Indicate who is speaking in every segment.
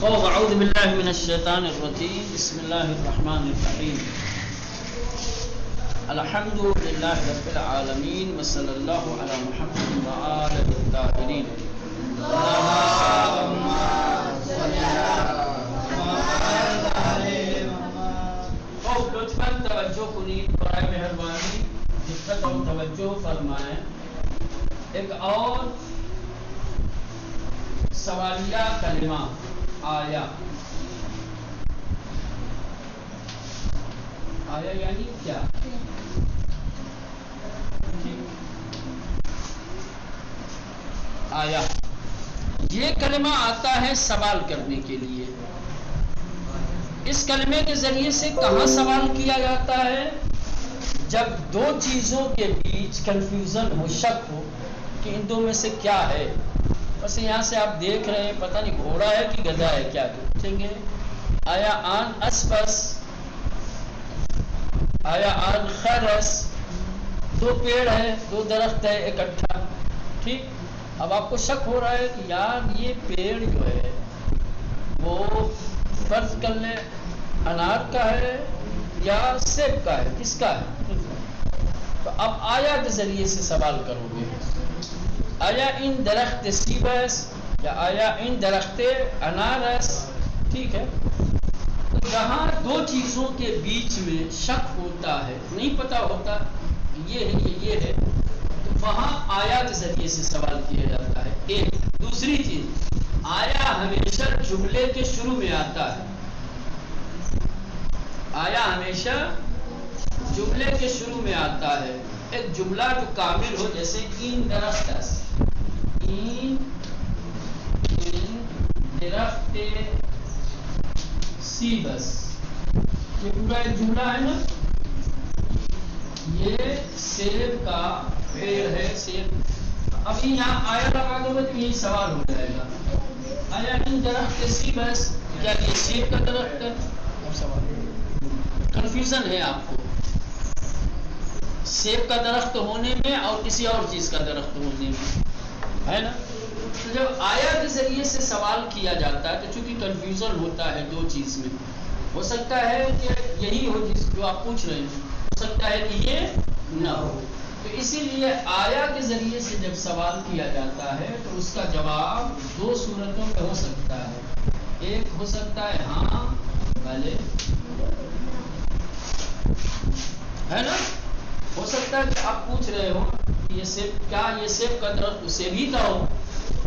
Speaker 1: اعوذ باللہ من الشیطان الرجیم بسم اللہ الرحمن الرحیم الحمد للہ رب العالمین وصلی اللہ علی محمد وآلہ الطاہرین خوب لطفاً توجہ کنید برائے مہربانی دقت اور توجہ فرمائیں. ایک اور سوالیہ کلمہ آیا یعنی کیا؟ آیا یہ کلمہ آتا ہے سوال کرنے کے لیے. اس کلمے کے ذریعے سے کہاں سوال کیا جاتا ہے؟ جب دو چیزوں کے بیچ کنفیوژن ہو، شک ہو کہ ان دو میں سے کیا ہے. بس یہاں سے آپ دیکھ رہے ہیں پتہ نہیں گھوڑا ہے کہ گدھا ہے، کیا پوچھیں گے؟ آیا آن اسپس، آیا آن خرس. دو پیڑ ہے، دو درخت ہے اکٹھا، ٹھیک. اب آپ کو شک ہو رہا ہے کہ یار یہ پیڑ جو ہے وہ فرض کر لیں انار کا ہے یا سیب کا ہے، کس کا ہے؟ تو اب آیا کے ذریعے سے سوال کرو گے، آیا ان درخت سیبس یا آیا ان درخت انارس. ٹھیک ہے. تو جہاں دو چیزوں کے بیچ میں شک ہوتا ہے، نہیں پتا ہوتا یہ ہے یہ ہے، تو وہاں آیا کے ذریعے سے سوال کیا جاتا ہے. ایک دوسری چیز، آیا ہمیشہ جملے کے شروع میں آتا ہے. آیا ہمیشہ جملے کے شروع میں آتا ہے. ایک جملہ جو کامل ہو، جیسے ان درخت، ان درخت سیبس، یہ پورا ایک جملہ ہے نا. یہ سیب کا پیڑ ہے، سیب. ابھی یہاں آیا لگا دو گے تو یہی سوال ہو جائے گا. آیا ان درخت سیبس، کیا یہ سیب کا درخت ہے؟ کنفیوژن ہے آپ کو سیب کا درخت ہونے میں اور کسی اور چیز کا درخت ہونے میں، ہے نا. تو جب آیا کے ذریعے سے سوال کیا جاتا ہے تو چونکہ کنفیوژن ہوتا ہے دو چیز میں، ہو سکتا ہے کہ یہی ہو جو آپ پوچھ رہے ہیں، ہو سکتا ہے کہ یہ نہ ہو. تو اسی لیے آیا کے ذریعے سے جب سوال کیا جاتا ہے تو اس کا جواب دو صورتوں میں ہو سکتا ہے. ایک ہو سکتا ہے ہاں بھلے، ہے نا. ہو سکتا ہے کہ آپ پوچھ رہے ہو یہ سیب، کیا یہ سیب کا درخت سیب ہی کا ہو.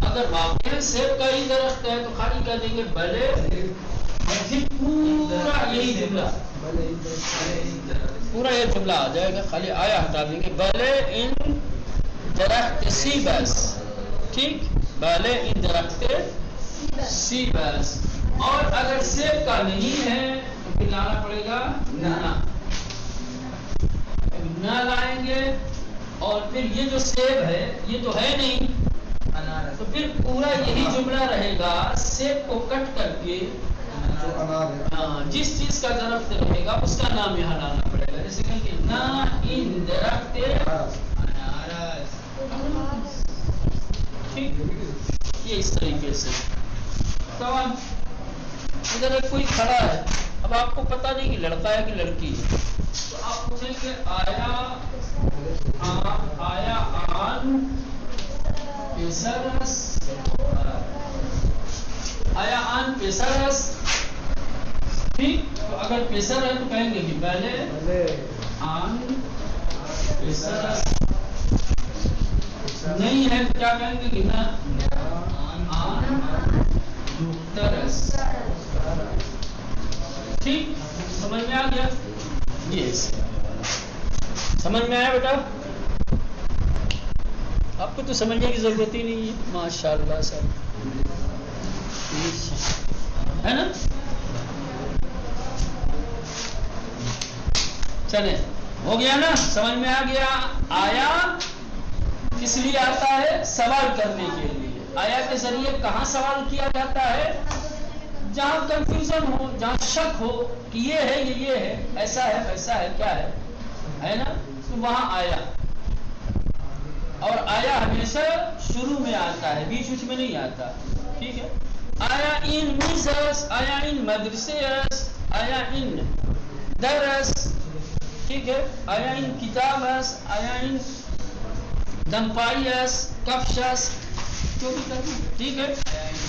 Speaker 1: اگر واقعی سیب کا ہی درخت ہے تو خالی کہہ دیں گے بھلے، پورا یہی جملہ، پورا یہ جملہ آ جائے گا. خالی آیا ہٹا دیں گے، بھلے ان درخت سیبس. ٹھیک، بھلے ان درخت سیبس. اور اگر سیب کا نہیں ہے تو پھر لانا پڑے گا نہ لائیں گے. اور پھر یہ جو سیب ہے یہ تو ہے نہیں، تو پھر پورا یہی جملہ رہے گا. سیب کو کٹ کر کے جس چیز کا درخت رہے گا اس کا نام یہاں لانا پڑے گا. جیسے کہ نہ ان درخت انارس. ٹھیک، یہ اس طریقے سے. تو ادھر کوئی کھڑا ہے، اب آپ کو پتا نہیں کہ لڑکا ہے کہ لڑکی ہے، تو آپ پوچھیں کہ آیا آن پیسرس، آیا آن پیسرس. ٹھیک. تو اگر پیسر ہے تو کہیں گے کہ پہلے آن پیسرس. نہیں ہے تو کیا کہیں گے کہ نہ آن دوکترس. ٹھیک، سمجھ میں آ گیا؟ یہ سمجھ میں آیا بیٹا؟ آپ کو تو سمجھنے کی ضرورت ہی نہیں ہے. ماشاء اللہ سر، ہے نا. چلے، ہو گیا نا، سمجھ میں آ گیا. آیا کس لیے آتا ہے؟ سوال کرنے کے لیے. آیا کے ذریعے کہاں سوال کیا جاتا ہے؟ جہاں کنفیوژن ہو، جہاں شک ہو کہ یہ ہے یہ ہے، ایسا ہے ویسا ہے، کیا ہے نا. تو وہاں آیا. اور آیا ہمیشہ شروع میں آتا ہے، بیچ میں نہیں آتا. ٹھیک ہے. آیا in میزس، آیا ان مدرسیس، آیا ان درس، ٹھیک ہے، آیا ان کتابس، آیا ان دمپائیس، کفشس، جو بھی کہتے ہیں، ٹھیک ہے.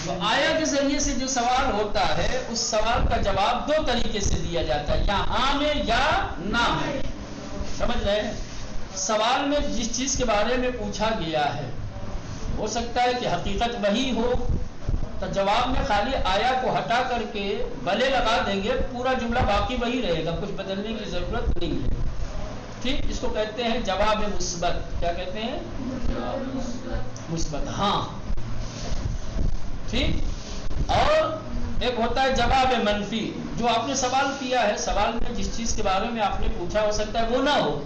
Speaker 1: تو آیا کے ذریعے سے جو سوال ہوتا ہے اس سوال کا جواب دو طریقے سے دیا جاتا ہے، یا ہاں میں یا نہ میں. سمجھ رہے ہیں؟ سوال میں جس چیز کے بارے میں پوچھا گیا ہے ہو سکتا ہے کہ حقیقت وہی ہو، تو جواب میں خالی آیا کو ہٹا کر کے بلے لگا دیں گے، پورا جملہ باقی وہی رہے گا، کچھ بدلنے کی ضرورت نہیں ہے. ٹھیک، اس کو کہتے ہیں جواب مثبت. کیا کہتے ہیں؟ مثبت. ہاں ٹھیک. اور ایک ہوتا ہے جواب منفی. جو آپ نے سوال کیا ہے، سوال میں جس چیز کے بارے میں آپ نے پوچھا ہو سکتا ہے وہ نہ ہو،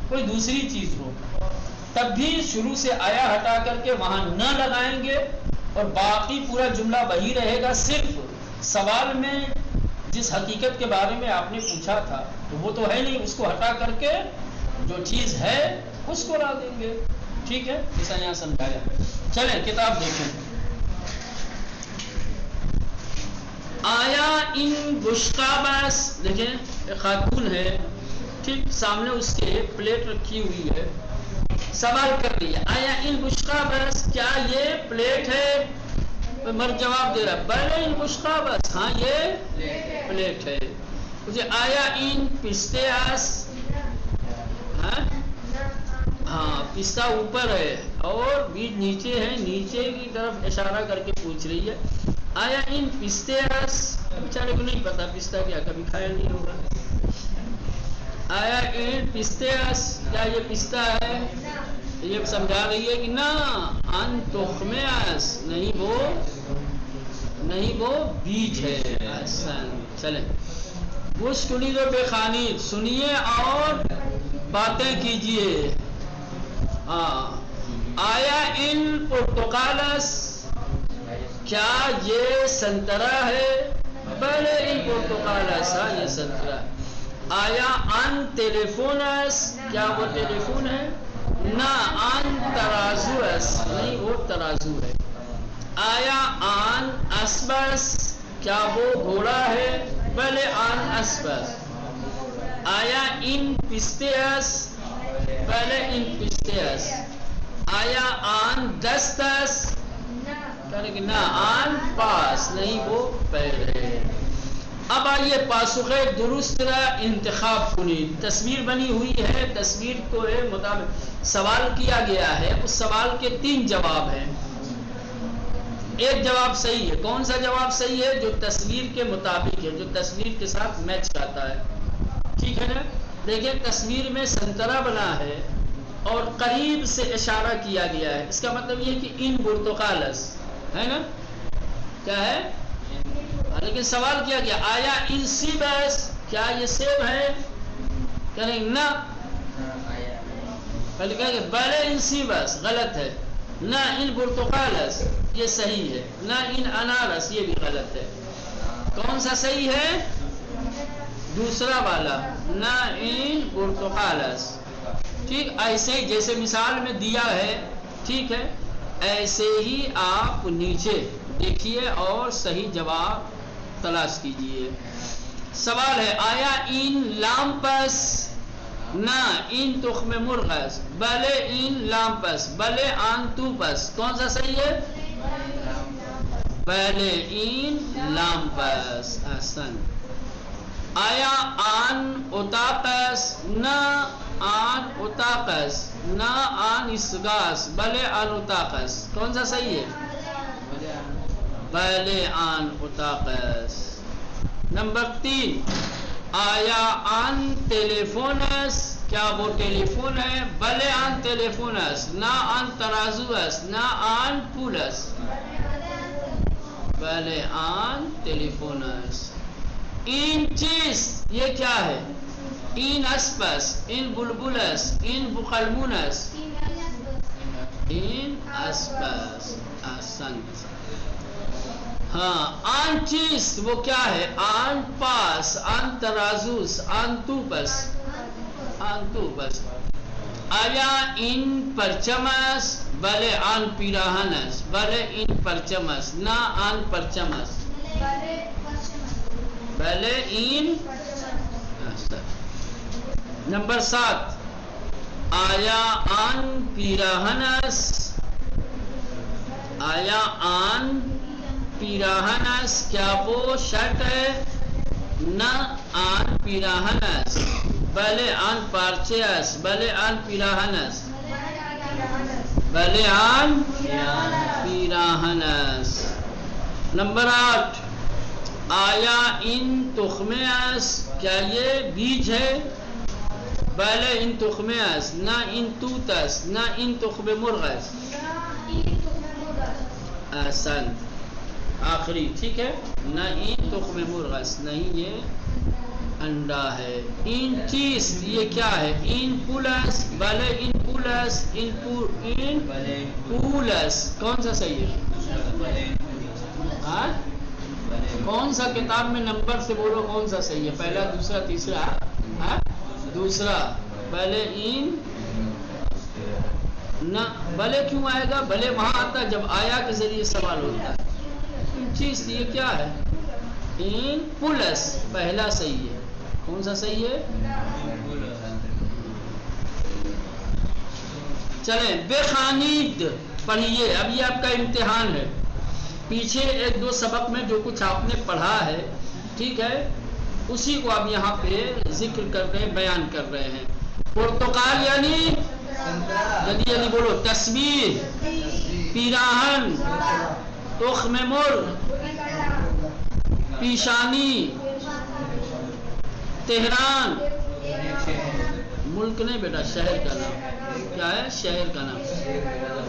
Speaker 1: کوئی دوسری چیز ہو، تب بھی شروع سے آیا ہٹا کر کے وہاں نہ لگائیں گے اور باقی پورا جملہ وہی رہے گا. صرف سوال میں جس حقیقت کے بارے میں آپ نے پوچھا تھا تو وہ تو ہے نہیں، اس کو ہٹا کر کے جو چیز ہے اس کو لا دیں گے. ٹھیک ہے، جیسا یہاں سمجھایا. چلیں کتاب دیکھیں. آیا ان بشقابس، دیکھیں ایک خاتون ہے، ٹھیک، سامنے اس کے پلیٹ رکھی ہوئی ہے. سوال کر رہی ہے آیا ان بشقابس، کیا یہ پلیٹ ہے؟ مرد جواب دے رہا ہے بلے ان بشقابس، ہاں یہ پلیٹ ہے. مجھے آیا ان پستیاس، ہاں پستہ اوپر ہے اور بیج نیچے ہے، نیچے کی طرف اشارہ کر کے پوچھ رہی ہے آیا ان پستیاس. بیچارے کو نہیں پتا پستہ کیا، کبھی کھایا نہیں ہوگا. آیا ان پستیاس، کیا یہ پستہ ہے؟ یہ سمجھا رہی ہے کہ نہ، ان تخمیاس، نہیں وہ بیج ہے. چلیں وہ سنی دو بے خانید، سنیے اور باتیں کیجئے. آیا ان پرتقالس، کیا یہ سنترا ہے؟ بلے ان پرتقالس، ہاں یہ سنترا. آیا ان ٹیلیفونس، کیا وہ ٹیلیفون ہے؟ نہ، ان ترازوس، نہیں وہ ترازو ہے. آیا ان اسبس، کیا وہ گھوڑا ہے؟ بلے ان اسبس. آیا ان پستیس، پہلے ان پستیس. آیا ان دستس، نہ ان پاس، نہیں وہ پیر ہے. اب آئیے پاسخ درست را انتخاب کنید. تصویر بنی ہوئی ہے، تصویر کو مطابق سوال کیا گیا ہے، اس سوال کے 3 جواب ہیں. ایک جواب صحیح ہے. کون سا جواب صحیح ہے؟ جو تصویر کے مطابق ہے، جو تصویر کے ساتھ میچ کرتا ہے. ٹھیک ہے نا؟ دیکھیں تصویر میں سنترا بنا ہے اور قریب سے اشارہ کیا گیا ہے، اس کا مطلب یہ کہ ان برتقالس ہے نا، کیا ہے؟ لیکن سوال کیا گیا آیا ان سیبس، کیا یہ سیب ہے؟ کہیں نہ، پہلے کہیں گے بلے ان سیبس، غلط ہے. نہ ان برتقالس، یہ صحیح ہے. نہ ان انارس، یہ بھی غلط ہے. کون سا صحیح ہے؟ دوسرا والا، نہ ان برتقالس. ٹھیک، ایسے ہی جیسے مثال میں دیا ہے، ٹھیک ہے، ایسے ہی آپ نیچے دیکھیے اور صحیح جواب تلاش کیجئے. سوال ہے آیا ان لامپس، نہ ان تخم مرغس، بلے ان لامپس، بلے ان توپس. کون سا صحیح ہے؟ بلے ان لامپس. احسن. آیا ان اتاقس، نہ ان اتاقس، نہ ان اسگاس، بلے ان اتاقس. کون سا صحیح ہے؟ بلے ان اتاقس. نمبر 3 آیا ان ٹیلیفونس، کیا وہ ٹیلیفون ہے؟ بلے ان ٹیلیفونس، نہ ان ترازوس، نہ ان پولس. بلے ان ٹیلیفونس. ان چیز، یہ کیا ہے؟ ان اسپس، ان بلبلس، ان بقلمونس. ان اسپس. احسن. ہاں ان چیز وہ کیا ہے؟ ان پاس، ان ترازوس، ان توپس. ان توپس. آیا ان پرچمس، بلے ان پیراہنس، بلے ان پرچمس، نہ ان پرچمس. بلے این. نمبر 7 آیا آن پیراہنس. آیا آن پیراہنس کیا وہ شرٹ ہے؟ نہ آن پیراہنس بلے آن پارچیس. بلے آن پیراہنس. بلے آن پیراہنس. نمبر 8 آیا ان تخمس کیا یہ بیج ہے؟ بلے ان تخمس. نہ ان توتس. نہ ان تخم مرغس. احسن. آخری ٹھیک ہے. نہ ان تخم مرغس نہیں یہ انڈا ہے. ان چیز یہ کیا ہے؟ ان پولس. بلے ان پولس. ان پولس کون سا صحیح ہے؟ ہاں کون سا کتاب میں نمبر سے بولو کون سا صحیح ہے؟ پہلا دوسرا تیسرا؟ ہاں دوسرا. بلے ان نہ بلے کیوں آئے گا؟ بلے وہاں آتا جب آیا کے ذریعے سوال ہوتا ہے. چیز یہ کیا ہے؟ ان پلس پہلا صحیح ہے. کون سا صحیح ہے؟ چلیں بے خانید پڑھیے. اب یہ آپ کا امتحان ہے. پیچھے 1-2 سبق میں جو کچھ آپ نے پڑھا ہے ٹھیک ہے اسی کو آپ یہاں پہ ذکر کر رہے ہیں بیان کر رہے ہیں. پرتقال یعنی جلدی جلدی بولو. تسبیح. پیراہن. تخم مرغ. پیشانی. تہران. ملک نہیں بیٹا شہر کا نام. کیا ہے شہر کا نام؟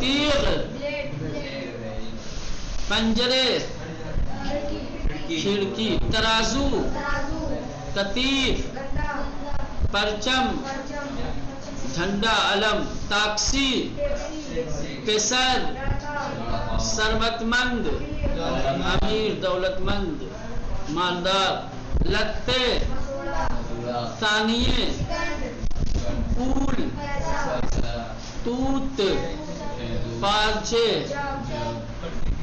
Speaker 1: تیغ. پنجرے. کھڑکی. ترازو. کتیف. پرچم. جھنڈا علم. تاکسی. پسر. ثروت مند. امیر دولت مند مالدار. لتے. ثانیے. پھول. توت. پارچے.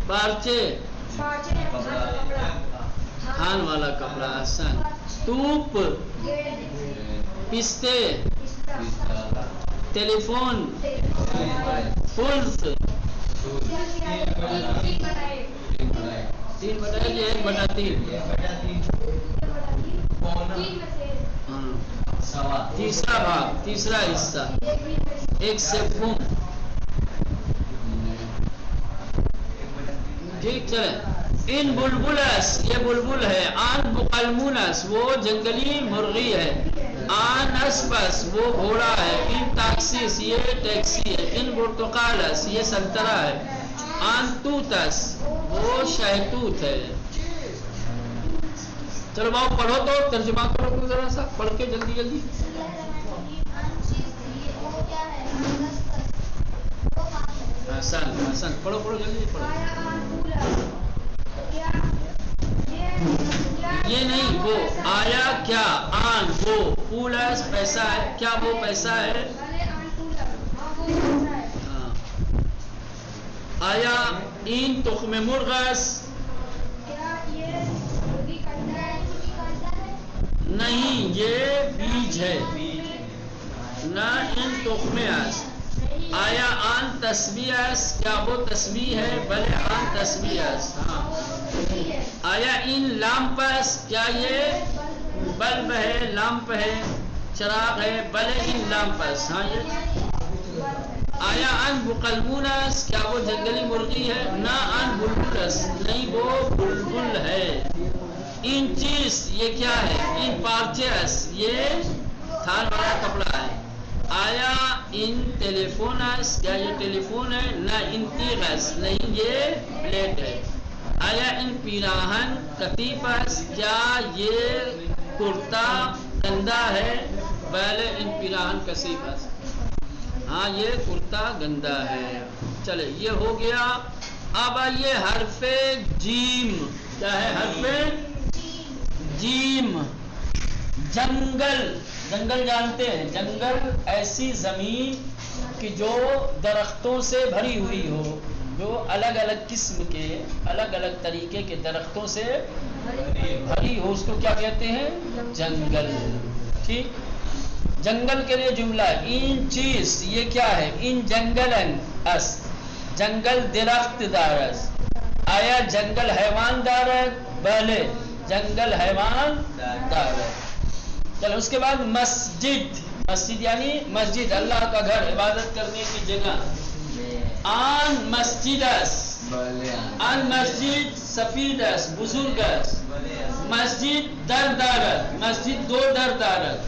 Speaker 1: پارچے تھان والا کپڑا. آسان. توپ. پستے. ٹیلی فون. فلس. 3/1/3. تیسرا بھاگ تیسرا حصہ. ایک سے فون. ٹھیک چلے. ان بلبلس یہ بلبل ہے. آن بقلمونس وہ جنگلی مرغی ہے. آن اسپس وہ گھوڑا ہے. ان تاکسیس یہ ٹیکسی ہے. ان برتقالس یہ سنترا ہے. آن توتس وہ شہتوت ہے. چلو باؤ پڑھو تو ترجمہ کرو تو ذرا سا پڑھ کے جلدی جلدی. حسن پڑھو پڑھو جلدی پڑھو. یہ نہیں وہ آیا کیا. آن وہ. پولس پیسہ ہے. کیا وہ پیسہ ہے؟ آیا این تخم مرغس نہیں یہ بیج ہے. نہ ان تخمس. آیا آن تسبیحس کیا وہ تسبیح ہے؟ بلے آن تسبیحس. ہاں. آیا ان لامپس کیا یہ بلب ہے لامپ ہے چراغ ہے؟ بلے ان لامپس. ہاں یہ. آیا ان بقلمونس کیا وہ جنگلی مرغی ہے؟ نہ ان بلبلس نہیں وہ بلبل ہے. ان چیز یہ کیا ہے؟ ان پارچیس یہ تھان والا کپڑا ہے. آیا ان ٹیلی فونس کیا یہ ٹیلی فون ہے؟ نہ ان تیغس نہیں یہ پلیٹ ہے. آیا ان پیراہن کتیفس کیا یہ کرتا گندا ہے؟ بلے ان پیراہن کثیفس. ہاں یہ کرتا گندا ہے. چلے یہ ہو گیا. اب آئیے حرف جیم. کیا ہے حرف جیم؟ جنگل. جنگل جانتے ہیں؟ جنگل ایسی زمین کہ جو درختوں سے بھری ہوئی ہو. جو الگ الگ قسم کے الگ الگ طریقے کے درختوں سے بھری ہو، اس کو کیا کہتے ہیں؟ جنگل. ٹھیک، جنگل کے لیے جملہ ان چیز، یہ کیا ہے؟ ان جنگل اس، جنگل درخت دارس. آیا جنگل حیوان دارت؟ بلے، جنگل حیوان دارت. چلو اس کے بعد مسجد. مسجد یعنی مسجد، اللہ کا گھر، عبادت کرنے کی جگہ. آن مسجدس، آن مسجد سفیدس، بزرگس. مسجد در دارد، مسجد دو در دارد.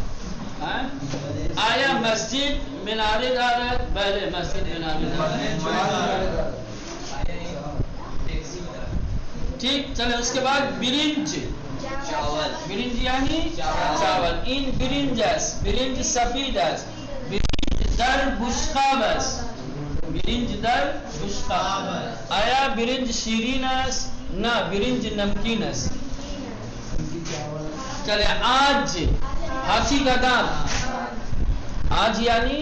Speaker 1: آیا مسجد منارے دارد؟ بلے، مسجد منارے دارد. ٹھیک، چلے اس کے بعد برنج. برنج یعنی چاول. این برنجس، برنج سفیدس. برنج در بشقابس، برنج در بشقاب. آیا برنج شیرین است؟ نہ، برنج نمکین است. چلے آج، ہاتھی کا دانت. آج یعنی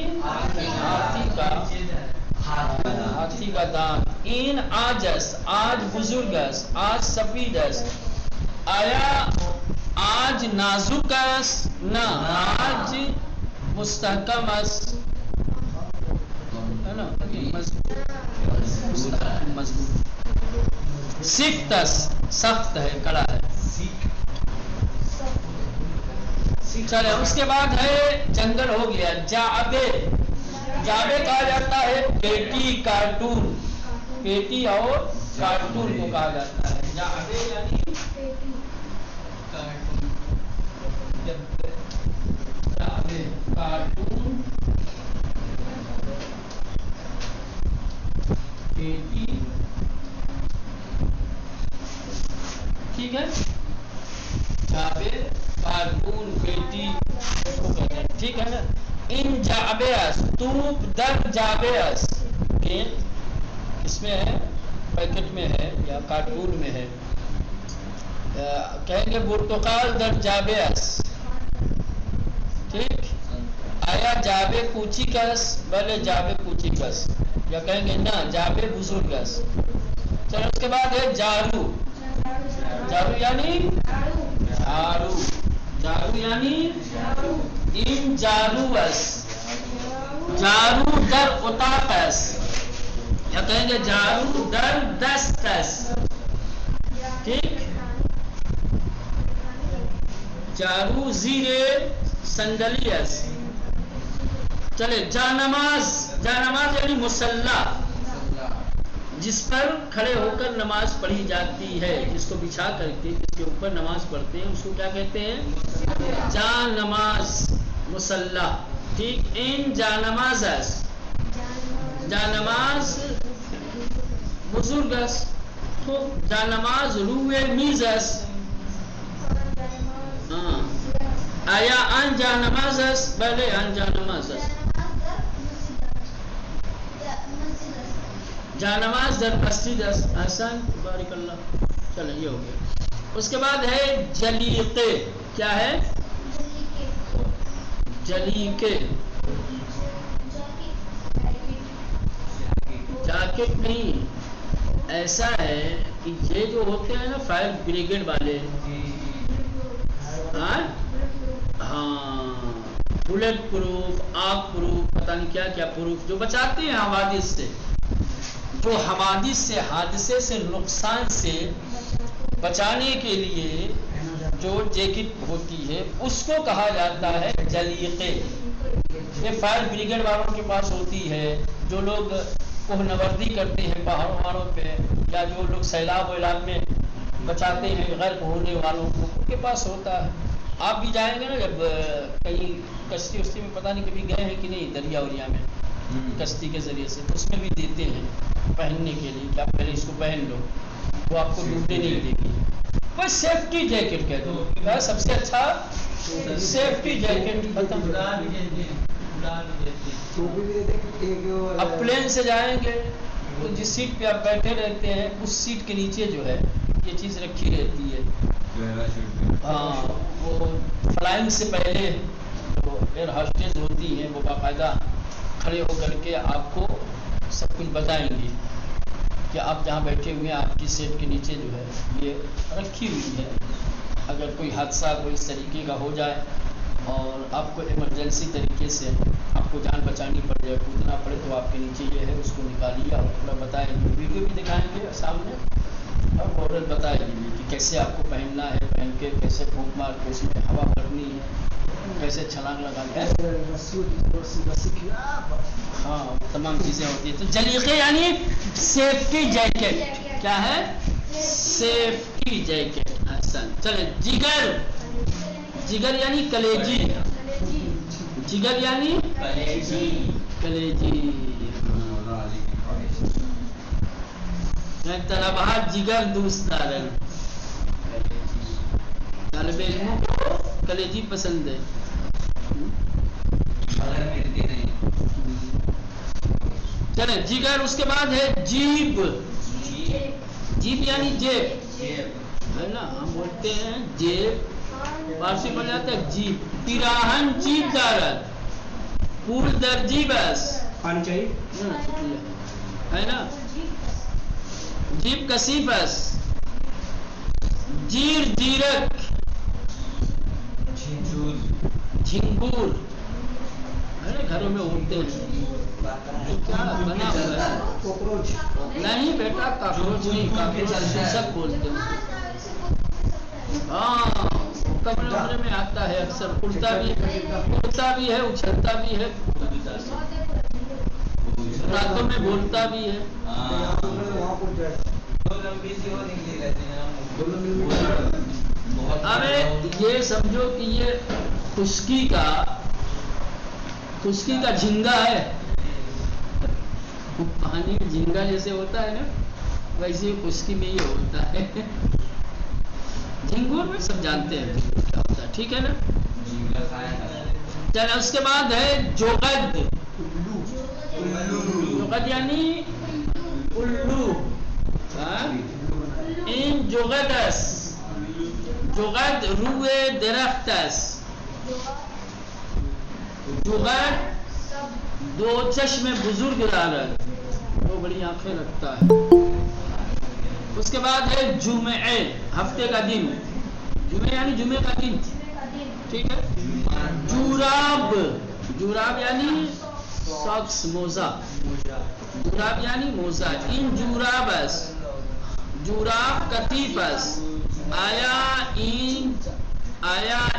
Speaker 1: ہاتھی کا دانت. این آجس، آج بزرگس، آج سفیدس. آیا آج نازک است؟ نہ، آج مستحکم است. ہے نا، مضبوط. سفتس، سخت ہے، کڑا ہے. چلے اس کے بعد ہے جنگل ہو گیا. جعبے. جعبے کہا جاتا ہے پیٹی، کارٹون. پیٹی اور کارٹون کو کہا جاتا ہے جعبے یعنی جعبے، کارٹون، پیٹی. ٹھیک ہے، جعبے، کارٹون، پیٹی کو کہتے ہیں. ٹھیک ہے نا. ان جعبیس، توپ در جعبیس. اس میں ہے، پیکٹ میں ہے یا کارٹون میں ہے. کہیں گے برتقال در جعبیس. ٹھیک، آیا جعبے کوچی کس؟ بلے، جعبے کوچی کس. یا کہیں گے نہ، جعبے بزرگس. چلو اس کے بعد ہے جارو. جارو یعنی جھاڑو. جارو یعنی ان جاروس، جارو در اتاقس. یا کہیں گے جارو در دستس. ٹھیک، جارو زیر سنگلیس. چلے جانماز. جانماز یعنی مسلح، جس پر کھڑے ہو کر نماز پڑھی جاتی ہے، جس کو بچھا کر کے جس کے اوپر نماز پڑھتے ہیں، اس کو کیا کہتے ہیں؟ جان نماز، مسلح. ٹھیک، این جانمازس، جانماز بزرگس. تو جانماز روئے میزس. ہاں، آیا ان جانمازس؟ بلے، ان جانمازس. جانماز در مسجد. احسن، بارک اللہ. چلیں، یہ ہو گیا. اس کے بعد ہے جلیقے. کیا ہے؟ جلیقے. جاکٹ نہیں، ایسا ہے کہ یہ جو ہوتے ہیں نا فائر بریگیڈ والے، ہاں، بلٹ پروف، آگ پروف، پتہ نہیں کیا کیا پروف، جو بچاتے ہیں حوادث سے. جو حوادث سے، حادثے سے، نقصان سے بچانے کے لیے جو جیکٹ ہوتی ہے، اس کو کہا جاتا ہے جلیقے. یہ فائر بریگیڈ والوں کے پاس ہوتی ہے. جو لوگ کوہ نوردی کرتے ہیں پہاڑوں وہاڑوں پہ، یا جو لوگ سیلاب ویلاب میں بچاتے ہیں غرق ہونے والوں کو، ان کے پاس ہوتا ہے. آپ بھی جائیں گے نا جب کہیں کشتی وشتی میں، پتہ نہیں کبھی گئے ہیں کہ نہیں دریا وریا میں کشتی کے ذریعے سے، تو اس میں بھی دیتے ہیں پہننے کے لیے کہ آپ پہلے اس کو پہن لو، وہ آپ کو ڈوبنے نہیں دے گی. بس سیفٹی جیکٹ کہتے ہیں، سب سے اچھا سیفٹی جیکٹ. اب پلین سے جائیں گے تو جس سیٹ پہ آپ بیٹھے رہتے ہیں، اس سیٹ کے نیچے جو ہے یہ چیز رکھی رہتی ہے. ہاں، وہ فلائنگ سے پہلے جو ایئر ہوسٹیج ہوتی ہیں، وہ باقاعدہ کھڑے ہو کر کے آپ کو سب کچھ بتائیں گے. کہ آپ جہاں بیٹھے ہوئے ہیں آپ کی سیٹ کے نیچے جو ہے یہ رکھی ہوئی ہے. اگر کوئی حادثہ کوئی اس طریقے کا ہو جائے اور آپ کو ایمرجنسی طریقے سے آپ کو جان بچانی پڑ جائے, کودنا پڑے, تو آپ کے نیچے یہ ہے, اس کو نکالیے اور تھوڑا بتائیں گے, ویڈیو بھی دکھائیں گے سامنے اور ماڈل بتائے گی کہ کیسے آپ کو پہننا ہے, پہن کے کیسے پھونک مار کے اس میں ہوا بھرنی ہے, کیسے چھلانگ لگانا ہے, ہاں تمام چیزیں ہوتی ہیں. تو جلیقے یعنی سیفٹی جیکٹ. کیا ہے؟ Safety jacket. احسن. چلے جگر. جگر یعنی کلیجی. جگر یعنی کلیجی. طلبہ جگر دوست دارن, طالب علموں کو کلیجی پسند ہے. چلیں جگر. اس کے بعد ہے جیب. جیب یعنی جیب ہے نا, ہم بولتے ہیں جیب, فارسی بول جاتا ہے جیب. پیراہن جیب دارد, پھول در جیبس.
Speaker 2: پانی چاہیے
Speaker 1: ہے نا. جیب کسیفس. جیر جیرک. جھنگور ہے نا, گھروں میں اڑتے ہیں. کیا بنا ہوا ہے؟
Speaker 2: کوکروچ
Speaker 1: نہیں بیٹا, کاکروچ نہیں, کاکروچ سب بولتے ہیں. ہاں کمرے ومرے میں آتا ہے اکثر, اڑتا بھی ہے, اچھلتا بھی ہے, راتوں میں بولتا بھی ہے. اب یہ سمجھو کہ یہ خشکی کا جھینگا ہے. پانی میں جھینگا جیسے ہوتا ہے نا, ویسے ہی خشکی میں یہ ہوتا ہے. جھنگور میں سب جانتے ہیں کیا ہوتا ہے, ٹھیک ہے نا. چلے اس کے بعد ہے جوغد. جوغد یعنی الو. این جوغدس. جوغد روئے درختس. جوغد دو چشم بزرگ دارد, وہ بڑی آنکھیں رکھتا ہے. اس کے بعد ہے جمعہ, ہفتے کا دن. جمعہ یعنی جمعہ کا دن, ٹھیک ہے. جوراب. جوراب یعنی ساکس, موزہ. جوراب یعنی موزہ. ان جورابس. جوراب کتیفس. آیا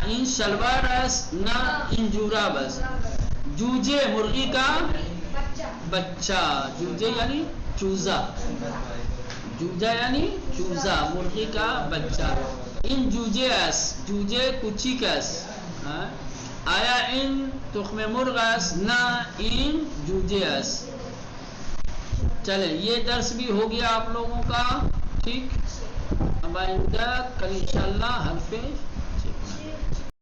Speaker 1: ان شلوارس نہ ان جورابس. جوجے مرغی کا بچہ. جوجے یعنی چوزا. جوجا یعنی چوزا, مرغی کا بچہ. ان جوجیس. جوجے کچیکس. آیا ان تخم مرغس نہ ان جوجیس. چلیں یہ درس بھی ہو گیا آپ لوگوں کا, ٹھیک. اب آئندہ کل انشاءاللہ حرف